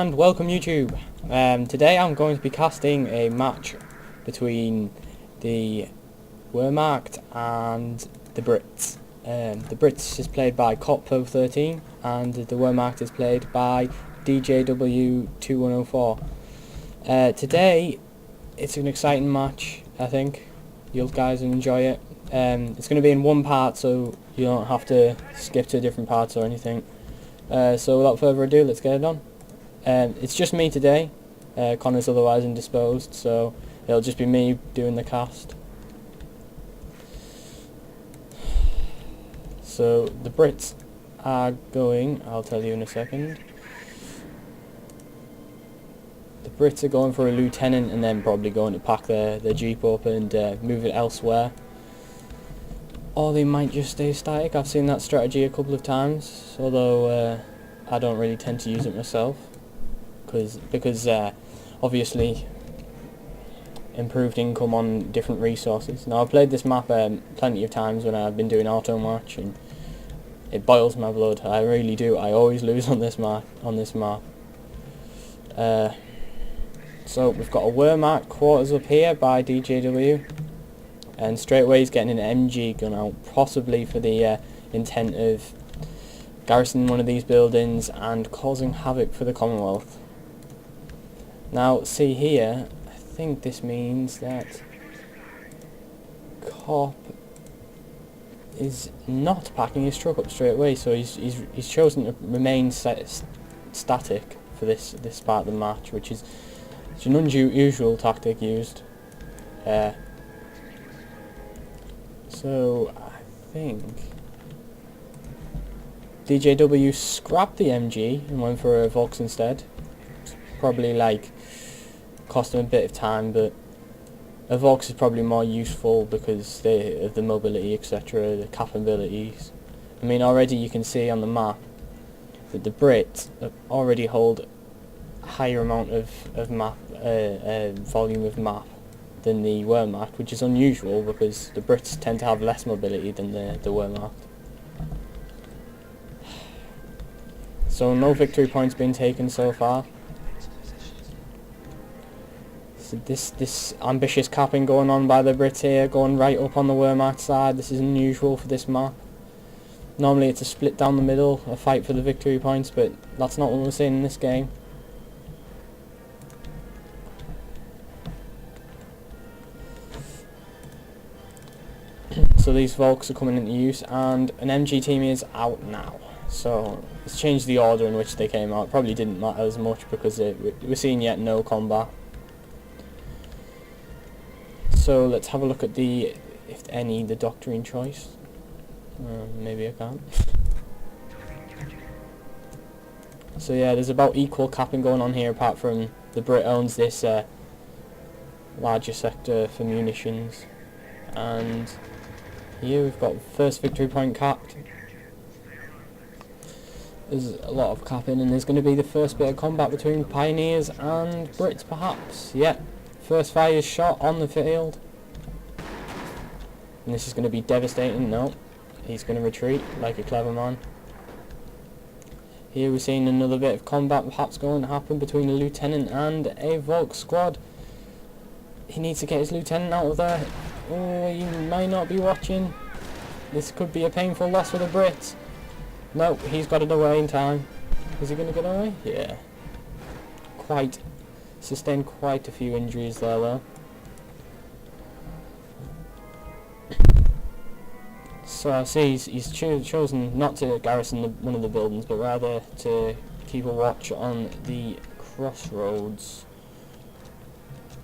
and welcome YouTube. Today I'm going to be casting a match between the Wehrmacht and the Brits. The Brits is played by Cop13 and the Wehrmacht is played by DJW2104. Today it's an exciting match. I think you guys will enjoy it. It's going to be in one part, so you don't have to skip to different parts or anything. So without further ado, let's get it on. It's just me today. Connor's otherwise indisposed, so it'll just be me doing the cast. So the Brits are going, I'll tell you in a second. The Brits are going for a lieutenant and then probably going to pack their jeep up and move it elsewhere. Or they might just stay static. I've seen that strategy a couple of times, although I don't really tend to use it myself, because obviously improved income on different resources. Now I've played this map plenty of times when I've been doing auto match, and it boils my blood. I really do. I always lose on this map. So we've got a Wehrmacht quarters up here by DJW. And straight away he's getting an MG gun out, possibly for the intent of garrisoning one of these buildings and causing havoc for the Commonwealth. Now see here, I think this means that Cop is not packing his truck up straight away, so he's chosen to remain static for this part of the match, which is an unusual tactic used. So I think DJW scrapped the MG and went for a Volks instead. Probably like cost him a bit of time, but a Volks is probably more useful because of the mobility, etc., the capabilities. I mean, already you can see on the map that the Brits already hold a higher amount of map volume of map than the Wehrmacht, which is unusual because the Brits tend to have less mobility than the Wehrmacht. So no victory points been taken so far. So this ambitious capping going on by the Brits here, going right up on the Wehrmacht side. This is unusual for this map. Normally it's a split down the middle, a fight for the victory points, but that's not what we're seeing in this game. So these Volks are coming into use, and an MG team is out now. So let's change the order in which they came out. It probably didn't matter as much because we're seeing yet no combat. So let's have a look at the, if any, the doctrine choice. Maybe I can't. So yeah, there's about equal capping going on here, apart from the Brit owns this larger sector for munitions. And here we've got first victory point capped. There's a lot of capping, and there's going to be the first bit of combat between Pioneers and Brits, perhaps. Yeah, first fire is shot on the field. And this is going to be devastating. No, he's going to retreat like a clever man. Here we're seeing another bit of combat perhaps going to happen between a lieutenant and a Volk squad. He needs to get his lieutenant out of there. Oh, he might not be watching. This could be a painful loss for the Brits. No, he's got it away in time. Is he going to get away? Yeah. Sustained quite a few injuries there though. So I see he's chosen not to garrison one of the buildings, but rather to keep a watch on the crossroads.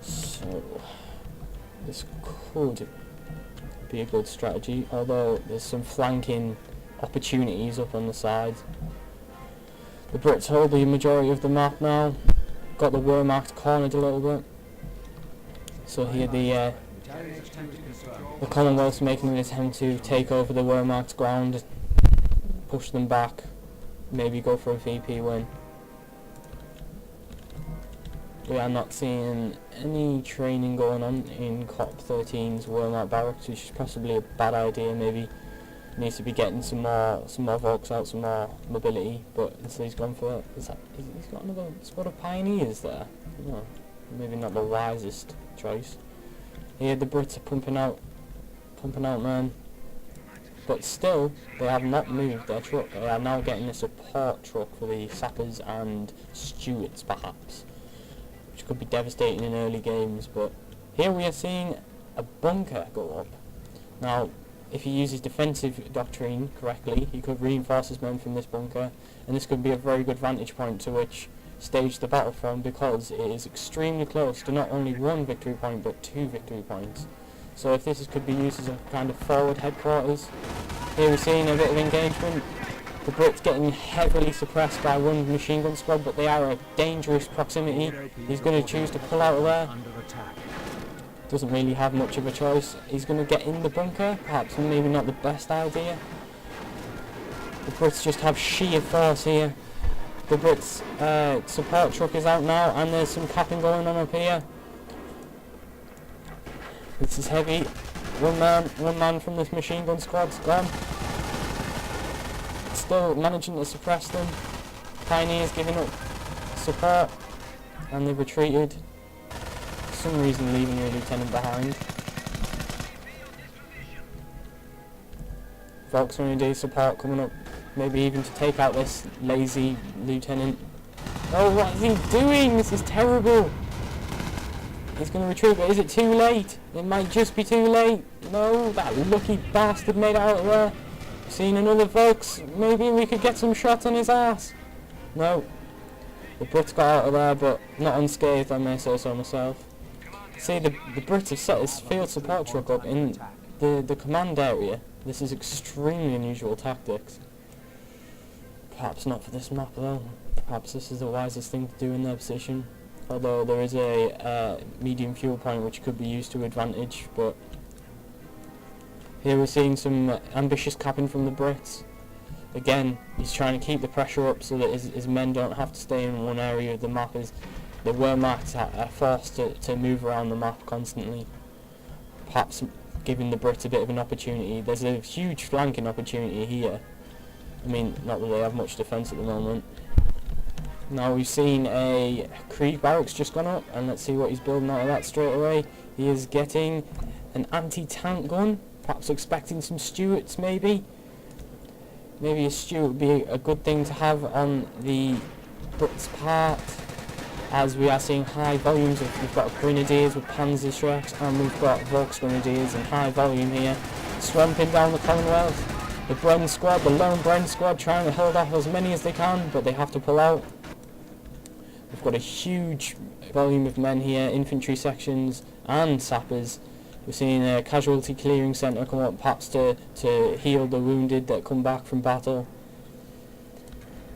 So this could be a good strategy, although there's some flanking opportunities up on the sides. The Brits hold the majority of the map now. Got the Wehrmacht cornered a little bit. So here the Commonwealth's making an attempt to take over the Wehrmacht's ground, push them back, maybe go for a VP win. We are not seeing any training going on in Cop 13's Wehrmacht barracks, which is possibly a bad idea. Maybe Needs to be getting some more Volks out, some more mobility, but instead he's gone for he's got another squad of pioneers there. No, maybe not the wisest choice. Here the Brits are pumping out man, but still they have not moved their truck. They are now getting a support truck for the sappers and Stuarts perhaps, which could be devastating in early games. But here we are seeing a bunker go up. Now, if he uses defensive doctrine correctly, he could reinforce his men from this bunker, and this could be a very good vantage point to which stage the battle from, because it is extremely close to not only one victory point but 2 victory points. So if this could be used as a kind of forward headquarters. Here we're seeing a bit of engagement. The Brits getting heavily suppressed by one machine gun squad, but they are at dangerous proximity. He's going to choose to pull out of there. Doesn't really have much of a choice. He's going to get in the bunker, perhaps maybe not the best idea. The Brits just have sheer force here. The Brits support truck is out now, and there's some capping going on up here. This is heavy. One man from this machine gun squad's gone. Still managing to suppress them. Pioneers giving up support, and they've retreated. For some reason leaving your lieutenant behind. Volkswagen support coming up, maybe even to take out this lazy lieutenant. Oh, what is he doing? This is terrible. He's going to retreat, but is it too late? It might just be too late. No, that lucky bastard made it out of there. Seen another Volks. Maybe we could get some shots on his ass. No. The Brits got out of there, but not unscathed, I may say so myself. See, the Brits have set his field support truck up in the command area. This is extremely unusual tactics. Perhaps not for this map though. Perhaps this is the wisest thing to do in their position. Although there is a medium fuel point which could be used to advantage, but here we're seeing some ambitious capping from the Brits. Again, he's trying to keep the pressure up so that his men don't have to stay in one area of the map, as the Wehrmacht are forced to move around the map constantly. Perhaps giving the Brits a bit of an opportunity. There's a huge flanking opportunity here. I mean, not that they have much defence at the moment. Now we've seen a Krieg barracks just gone up, and let's see what he's building out of that straight away. He is getting an anti-tank gun, perhaps expecting some Stuarts maybe. Maybe a Stuart would be a good thing to have on the Brits' part, as we are seeing high volumes of, we've got grenadiers with panzer trucks, and we've got Volks grenadiers in high volume here, swamping down the Commonwealth. The Bren squad, the lone Bren squad, trying to hold off as many as they can, but they have to pull out. We've got a huge volume of men here, infantry sections and sappers. We're seeing a casualty clearing centre come up, perhaps to heal the wounded that come back from battle.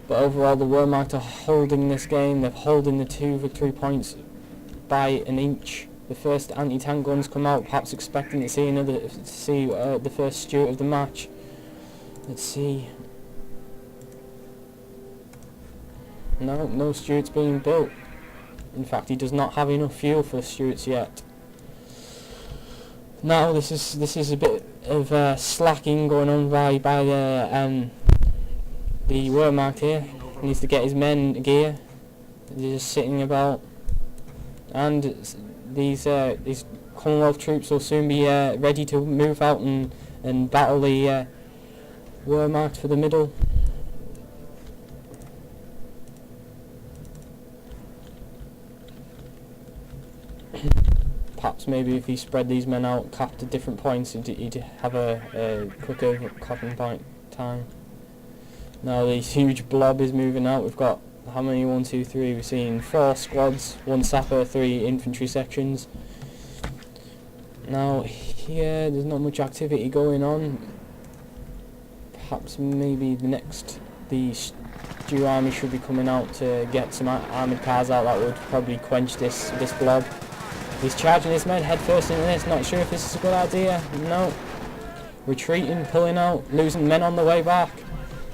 But overall, the Wehrmacht are holding this game. They're holding the 2 victory points by an inch. The first anti-tank guns come out, perhaps expecting to see the first Stuart of the match. Let's see. No Stuarts being built. In fact, he does not have enough fuel for Stuarts yet. Now this is a bit of slacking going on by the Wehrmacht here. He needs to get his men gear. They're just sitting about, and these Commonwealth troops will soon be ready to move out and battle the Wehrmacht for the middle. Perhaps maybe if he spread these men out, capped at different points, he'd have a quicker capping point time. Now this huge blob is moving out. We've got, how many? 1, 2, 3. We've seen 4 squads, 1 sapper, 3 infantry sections. Now here there's not much activity going on. Perhaps maybe the Stew army should be coming out to get some armoured cars out. That would probably quench this blob. He's charging his men head first into this. Not sure if this is a good idea. No. Retreating, pulling out, losing men on the way back.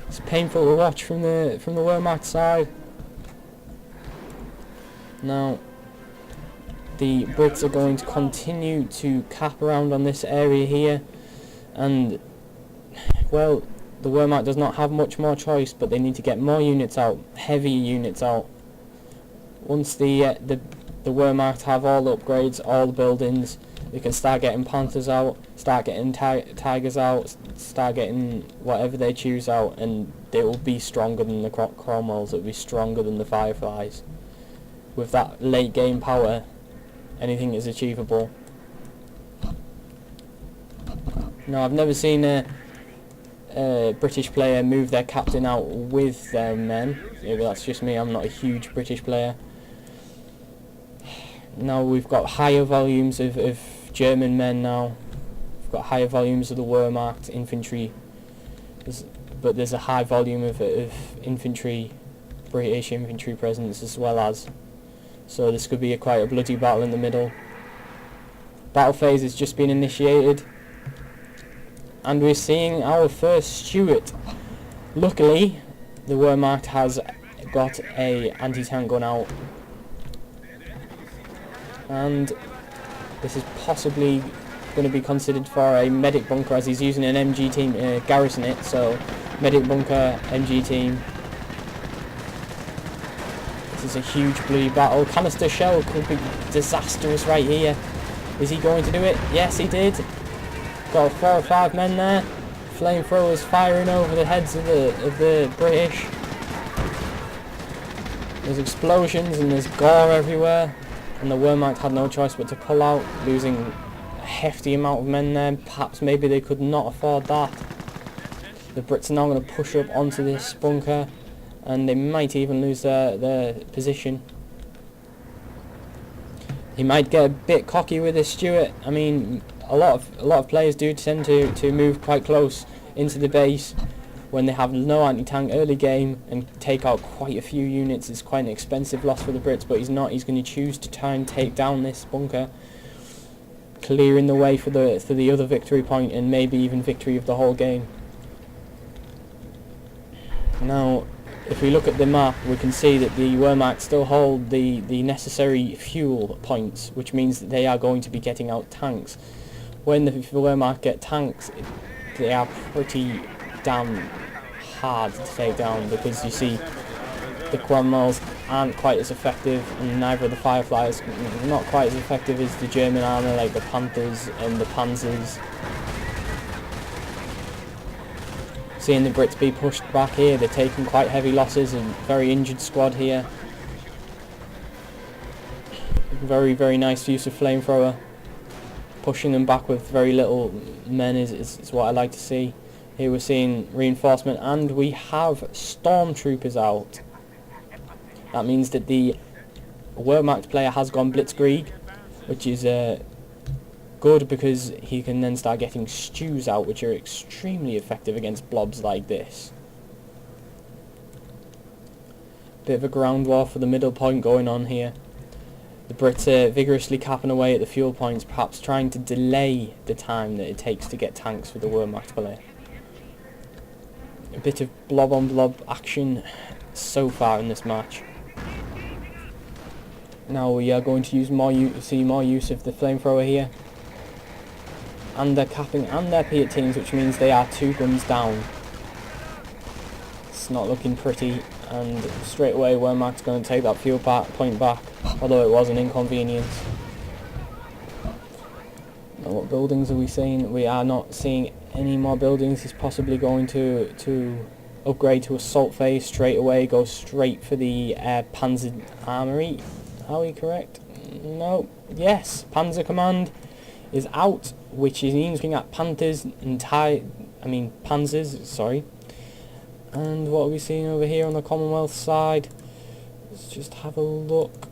It's painful to watch from the Wehrmacht side. Now the Brits are going to continue to cap around on this area here, and Well, the Wehrmacht does not have much more choice, but they need to get more units out, heavy units out. Once the Wehrmacht have all the upgrades, all the buildings, they can start getting panthers out, start getting tigers out, start getting whatever they choose out, and they will be stronger than the Cromwells. It will be stronger than the Fireflies. With that late game power, anything is achievable. Now, I've never seen a British player move their captain out with their men. Maybe that's just me, I'm not a huge British player. Now we've got higher volumes of German men now. We've got higher volumes of the Wehrmacht infantry. But there's a high volume of infantry, British infantry presence as well as. So this could be quite a bloody battle in the middle. Battle phase has just been initiated. And we're seeing our first Stuart. Luckily, the Wehrmacht has got a anti-tank gun out. And this is possibly going to be considered for a medic bunker, as he's using an MG team to garrison it. So medic bunker, MG team. This is a huge bloody battle. Canister shell could be disastrous right here. Is he going to do it? Yes, he did. Got 4 or 5 men there. Flamethrowers firing over the heads of the British. There's explosions and there's gore everywhere. And the Wehrmacht had no choice but to pull out, losing a hefty amount of men there. Perhaps maybe they could not afford that. The Brits are now going to push up onto this bunker, and they might even lose their position. He might get a bit cocky with this Stuart. I mean, a lot of players do tend to move quite close into the base when they have no anti-tank early game and take out quite a few units. It's quite an expensive loss for the Brits, but he's not. He's going to choose to try and take down this bunker, clearing the way for the other victory point and maybe even victory of the whole game. Now, if we look at the map, we can see that the Wehrmacht still hold the necessary fuel points, which means that they are going to be getting out tanks. When the Wehrmacht get tanks, they are pretty damn hard to take down, because you see the Cromwells aren't quite as effective, and neither of the Fireflies not quite as effective as the German armour, like the Panthers and the Panzers. Seeing the Brits be pushed back here, they're taking quite heavy losses, and very injured squad here. Very, very nice use of flamethrower. Pushing them back with very little men is what I like to see. Here we're seeing reinforcement, and we have stormtroopers out. That means that the Wehrmacht player has gone blitzkrieg, which is good, because he can then start getting stews out, which are extremely effective against blobs like this. Bit of a ground war for the middle point going on here. The Brits are vigorously capping away at the fuel points, perhaps trying to delay the time that it takes to get tanks for the Wehrmacht player. A bit of blob on blob action so far in this match. Now we are going to use more use of the flamethrower here. And they're capping and their Piat teams, which means they are 2 guns down. It's not looking pretty, and straight away Wehrmacht's going to take that fuel point back, although it was an inconvenience. Now, what buildings are we seeing? We are not seeing any more buildings. He's possibly going to upgrade to assault phase straight away, go straight for the Panzer Armory. Are we correct? No. Yes, Panzer Command is out, which is looking at Panthers and Panzers, sorry. And what are we seeing over here on the Commonwealth side? Let's just have a look.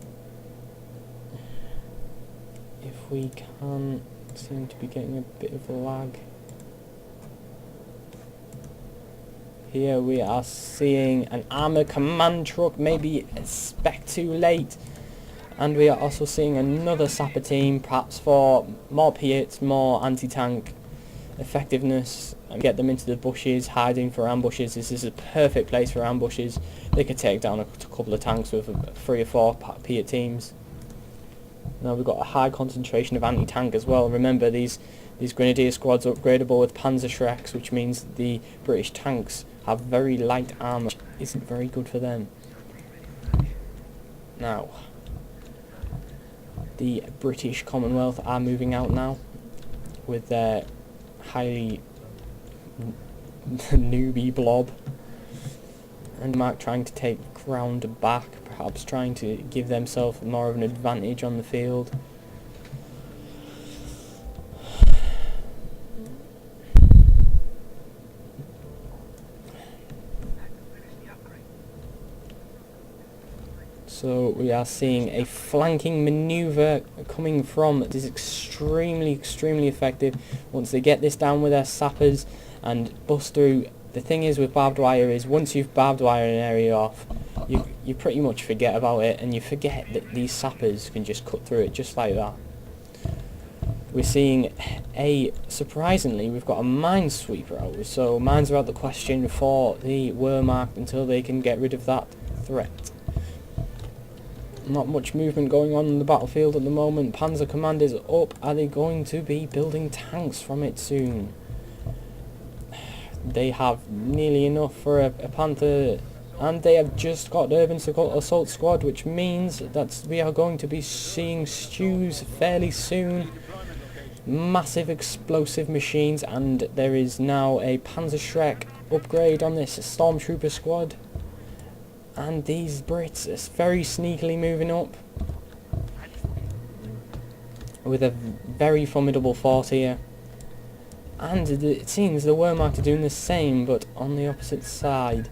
If we can, seem to be getting a bit of a lag. Here we are seeing an armoured command truck, maybe a spec too late. And we are also seeing another sapper team, perhaps for more Piats, more anti-tank effectiveness, and get them into the bushes, hiding for ambushes. This is a perfect place for ambushes. They could take down a couple of tanks with 3 or 4 Piat teams. Now we've got a high concentration of anti-tank as well. Remember, these These grenadier squads are upgradable with panzer Shreks, which means the British tanks have very light armour, which isn't very good for them. Now, the British Commonwealth are moving out now with their highly newbie blob, and Wehrmacht trying to take ground back, perhaps trying to give themselves more of an advantage on the field. So we are seeing a flanking manoeuvre coming from this extremely effective. Once they get this down with their sappers and bust through, the thing is with barbed wire is once you've barbed wire an area off, you pretty much forget about it, and you forget that these sappers can just cut through it just like that. We're seeing surprisingly, we've got a minesweeper out, so mines are out the question for the Wehrmacht until they can get rid of that threat. Not much movement going on in the battlefield at the moment. Panzer command is up. Are they going to be building tanks from it soon? They have nearly enough for a Panther, and they have just got urban assault squad, which means that we are going to be seeing stews fairly soon. Massive explosive machines, and there is now a Panzer Shrek upgrade on this stormtrooper squad. And these Brits are very sneakily moving up with a very formidable force here. And it seems the Wehrmacht are doing the same, but on the opposite side.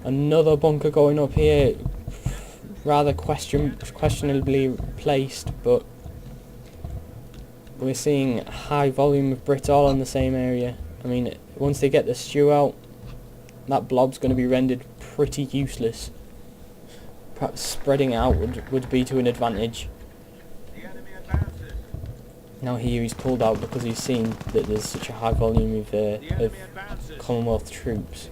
Another bunker going up here, rather questionably placed, but we're seeing a high volume of Brits all in the same area. I mean, once they get the stew out, that blob's going to be rendered pretty useless. Perhaps spreading it out would be to an advantage. Now here he's pulled out because he's seen that there's such a high volume of Commonwealth troops.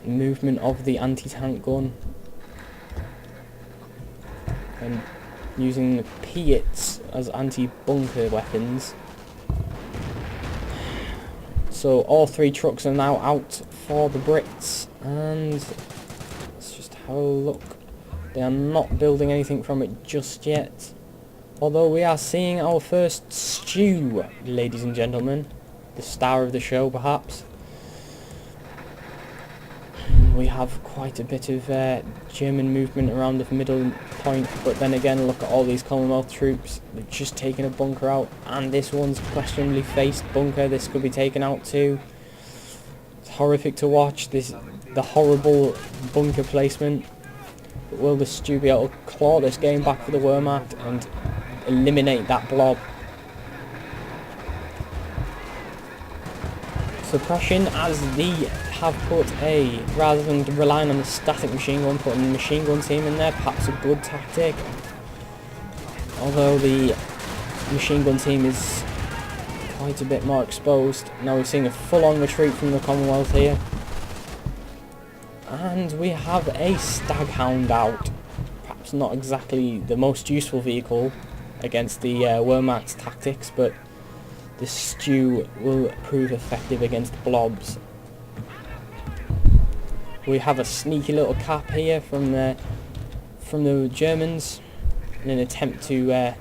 Movement of the anti-tank gun, and using the Piets as anti-bunker weapons. So all three trucks are now out for the Brits, and let's just have a look. They are not building anything from it just yet, although we are seeing our first stew, ladies and gentlemen. The star of the show, perhaps. We have quite a bit of German movement around the middle point, but then again, look at all these Commonwealth troops. They've just taken a bunker out, and this one's questionably faced bunker. This could be taken out too. It's horrific to watch, the horrible bunker placement. But will the stew be able to claw this game back for the Wehrmacht and eliminate that blob? Suppression, as the have put rather than relying on the static machine gun, putting the machine gun team in there, perhaps a good tactic. Although the machine gun team is quite a bit more exposed. Now we're seeing a full-on retreat from the Commonwealth here. And we have a Staghound out. Perhaps not exactly the most useful vehicle against the Wehrmacht's tactics, but the stew will prove effective against blobs. We have a sneaky little cap here from the Germans in an attempt to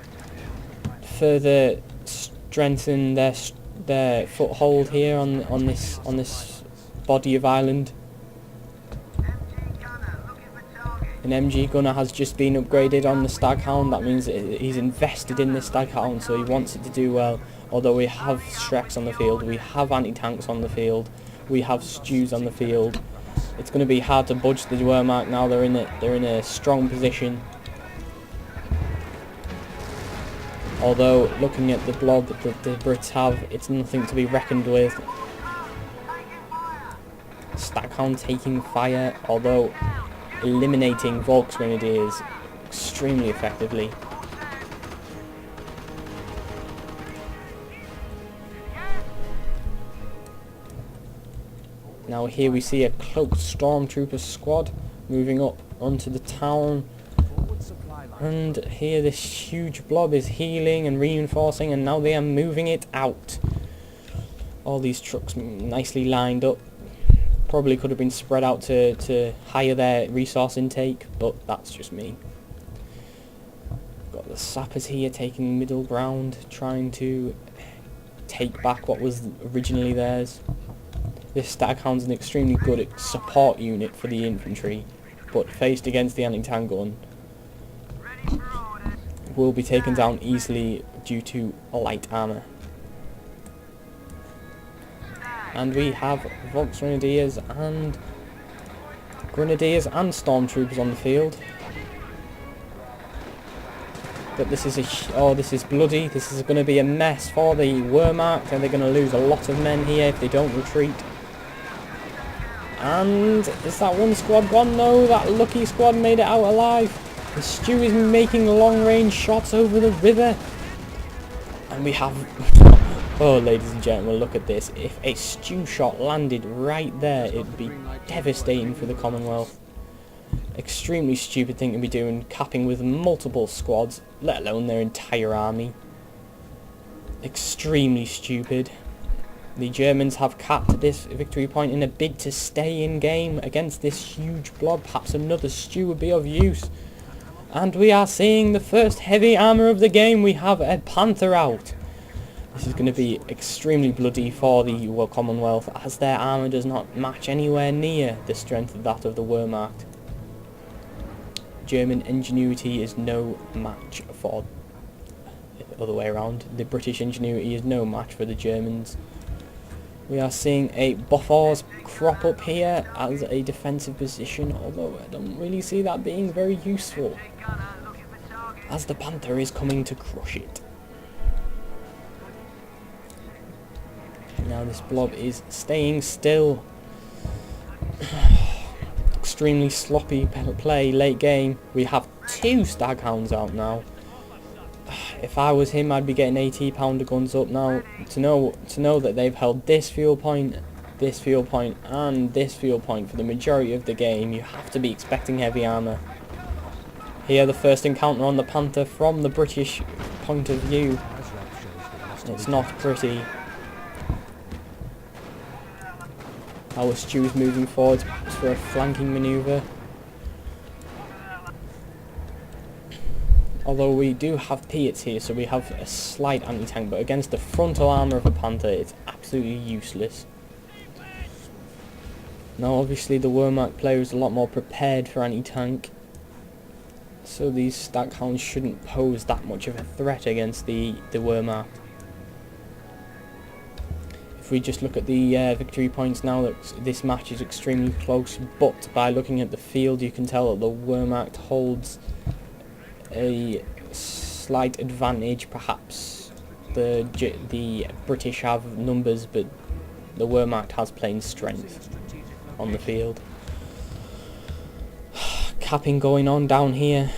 further strengthen their foothold here on this body of island. An MG gunner has just been upgraded on the Staghound. That means he's invested in this Staghound, so he wants it to do well. Although we have Shreks on the field, we have anti-tanks on the field, we have stews on the field. It's going to be hard to budge the Wehrmacht now. They're in a strong position. Although looking at the blob that the Brits have, it's nothing to be reckoned with. Staghound taking fire, although eliminating Volksgrenadiers extremely effectively. Now here we see a cloaked stormtrooper squad moving up onto the town. And here this huge blob is healing and reinforcing, and now they are moving it out. All these trucks nicely lined up. Probably could have been spread out to higher their resource intake, but that's just me. Got the sappers here taking middle ground, trying to take back what was originally theirs. This Staghound's an extremely good support unit for the infantry, but faced against the anti-tank gun will be taken down easily due to light armour. And we have Volksgrenadiers and Grenadiers and Stormtroopers on the field. But this is this is bloody. This is going to be a mess for the Wehrmacht, and they're going to lose a lot of men here if they don't retreat. And is that one squad gone? No, that lucky squad made it out alive. The Stew is making long-range shots over the river. And we have... oh, ladies and gentlemen, look at this. If a Stew shot landed right there, it'd be devastating for the Commonwealth. Extremely stupid thing to be doing, capping with multiple squads, let alone their entire army. Extremely stupid. The Germans have capped this victory point in a bid to stay in game against this huge blob. Perhaps another Stew would be of use. And we are seeing the first heavy armour of the game. We have a Panther out. This is going to be extremely bloody for the Commonwealth, as their armour does not match anywhere near the strength of that of the Wehrmacht. German ingenuity is no match for the other way around. The British ingenuity is no match for the Germans. We are seeing a Bofors crop up here as a defensive position, although I don't really see that being very useful, as the Panther is coming to crush it. Now this blob is staying still. Extremely sloppy play late game. We have 2 Staghounds out now. If I was him, I'd be getting 80 pounder guns up now. To know that they've held this fuel point, and this fuel point for the majority of the game, you have to be expecting heavy armour. Here, the first encounter on the Panther from the British point of view. It's not pretty. Our Stew is moving forward for a flanking manoeuvre. Although we do have Piats here, so we have a slight anti-tank, but against the frontal armour of a Panther, it's absolutely useless. Now obviously the Wehrmacht player is a lot more prepared for anti-tank, so these Staghounds shouldn't pose that much of a threat against the Wehrmacht. If we just look at the victory points now, that this match is extremely close, but by looking at the field you can tell that the Wehrmacht holds a slight advantage. Perhaps the British have numbers, but the Wehrmacht has plain strength on the field. Capping going on down here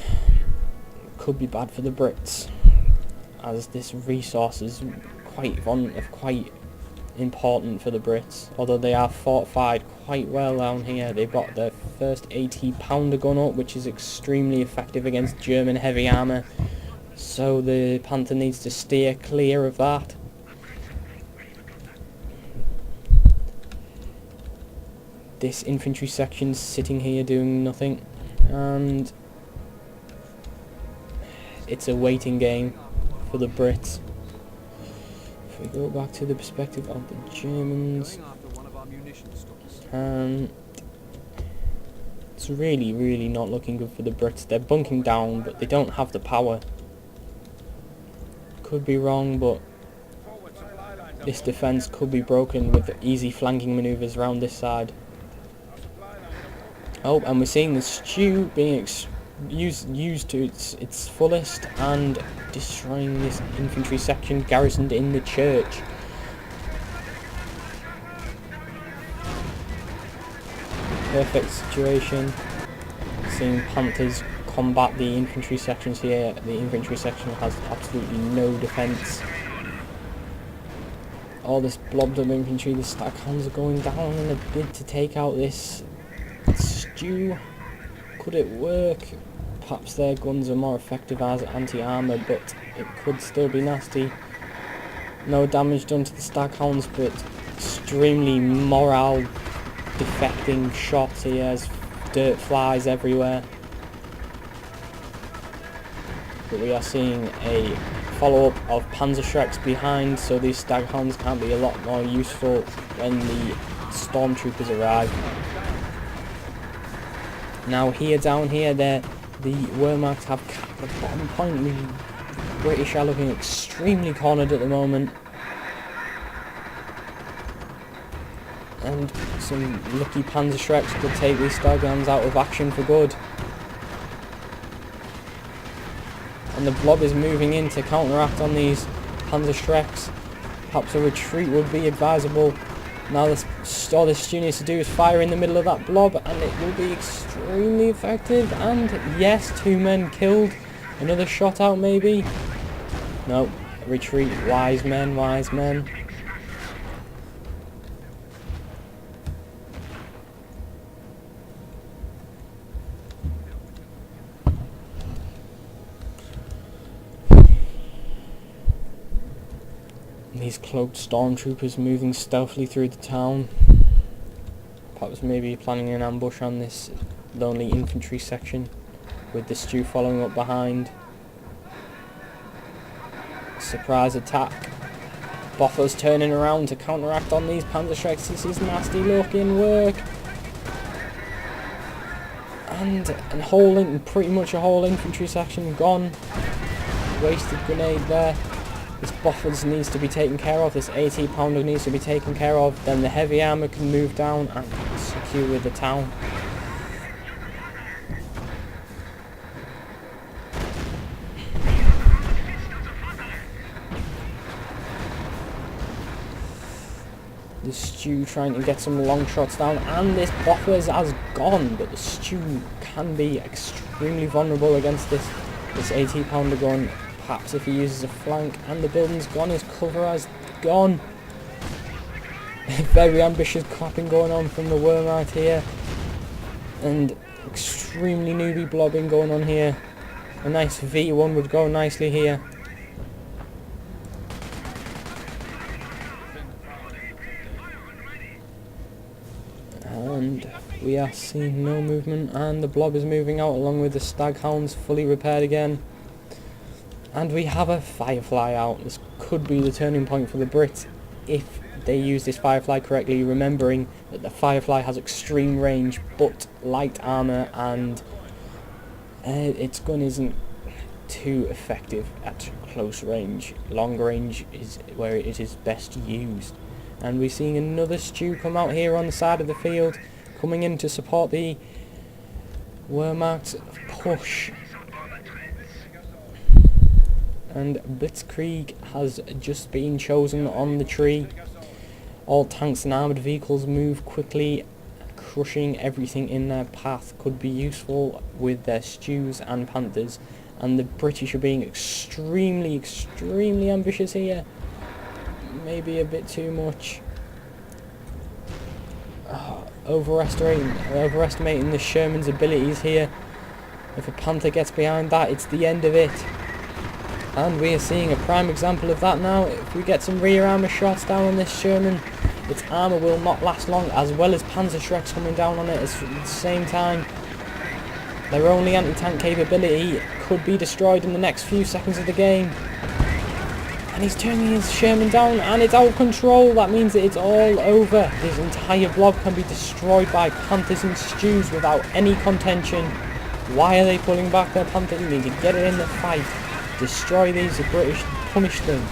could be bad for the Brits, as this resource is quite important for the Brits. Although they are fortified quite well down here. They've got their first 80 pounder gun up, which is extremely effective against German heavy armour, so the Panther needs to steer clear of that. This infantry section's sitting here doing nothing, and it's a waiting game for the Brits. If we go back to the perspective of the Germans, it's really not looking good for the Brits. They're bunking down, but they don't have the power. Could be wrong, but this defence could be broken with easy flanking manoeuvres around this side. Oh, and we're seeing the Stew being used to its fullest and destroying this infantry section garrisoned in the church. Perfect situation. Seeing Panthers combat the infantry sections here. The infantry section has absolutely no defence. All this blobbed up infantry, the Staghounds are going down in a bid to take out this Stew. Could it work? Perhaps their guns are more effective as anti-armour, but it could still be nasty. No damage done to the staghounds, but extremely morale defecting shots here as dirt flies everywhere. But we are seeing a follow-up of panzer behind, so these staghounds can be a lot more useful when the stormtroopers arrive. Now here, down here, the Wehrmacht have capped the bottom point. The British are looking extremely cornered at the moment. And some lucky panzer could take these staghounds out of action for good. And the blob is moving in to counteract on these panzer. Perhaps a retreat would be advisable. Now all this Stew needs to do is fire in the middle of that blob, and it will be extremely effective. And yes, 2 men killed. Another shot out maybe. No, retreat. Wise men, wise men. These cloaked stormtroopers moving stealthily through the town. Perhaps maybe planning an ambush on this lonely infantry section, with the Stew following up behind. Surprise attack. Boffer's turning around to counteract on these panzer. This is nasty looking work. And pretty much a whole infantry section gone. Wasted grenade there. This Boffers needs to be taken care of, this 80-pounder needs to be taken care of, then the heavy armour can move down and secure the town. The Stew trying to get some long shots down, and this Boffers has gone, but the Stew can be extremely vulnerable against this 80-pounder gun. Perhaps if he uses a flank, and the building's gone, his cover has gone. Very ambitious clapping going on from the Wehrmacht here, and extremely newbie blobbing going on here. A nice V1 would go nicely here. And we are seeing no movement, and the blob is moving out along with the staghounds fully repaired again. And we have a Firefly out. This could be the turning point for the Brits if they use this Firefly correctly, remembering that the Firefly has extreme range but light armour, and its gun isn't too effective at close range. Long range is where it is best used. And we're seeing another Stew come out here on the side of the field, coming in to support the Wehrmacht's push. And Blitzkrieg has just been chosen on the tree. All tanks and armoured vehicles move quickly, crushing everything in their path. Could be useful with their Stews and Panthers. And the British are being extremely ambitious here. Maybe a bit too much. Overestimating the Sherman's abilities here. If a Panther gets behind that, it's the end of it. And we are seeing a prime example of that now. If we get some rear armour shots down on this Sherman, its armour will not last long, as well as panzer coming down on it at the same time. Their only anti-tank capability could be destroyed in the next few seconds of the game. And he's turning his Sherman down, and it's out of control. That means that it's all over. His entire blob can be destroyed by Panthers and Stews without any contention. Why are they pulling back their Panther? You need to get it in the fight. Destroy these, the British, punish them.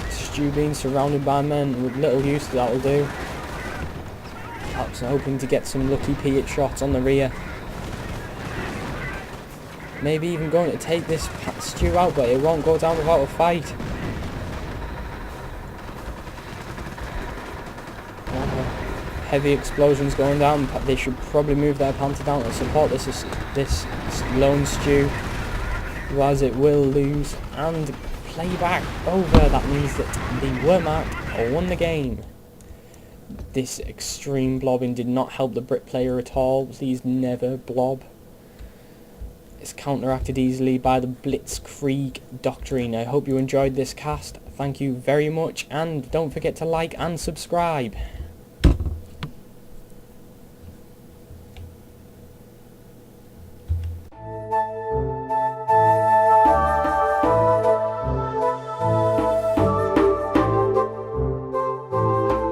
Stew being surrounded by men with little use, that'll do. Perhaps hoping to get some lucky Piat shots on the rear. Maybe even going to take this Stew out, but it won't go down without a fight. Heavy explosions going down. They should probably move their Panther down to support this lone Stew, otherwise it will lose. And playback over. That means that the Wehrmacht won the game. This extreme blobbing did not help the Brit player at all. Please never blob. It's counteracted easily by the Blitzkrieg doctrine. I hope you enjoyed this cast. Thank you very much, and don't forget to like and subscribe.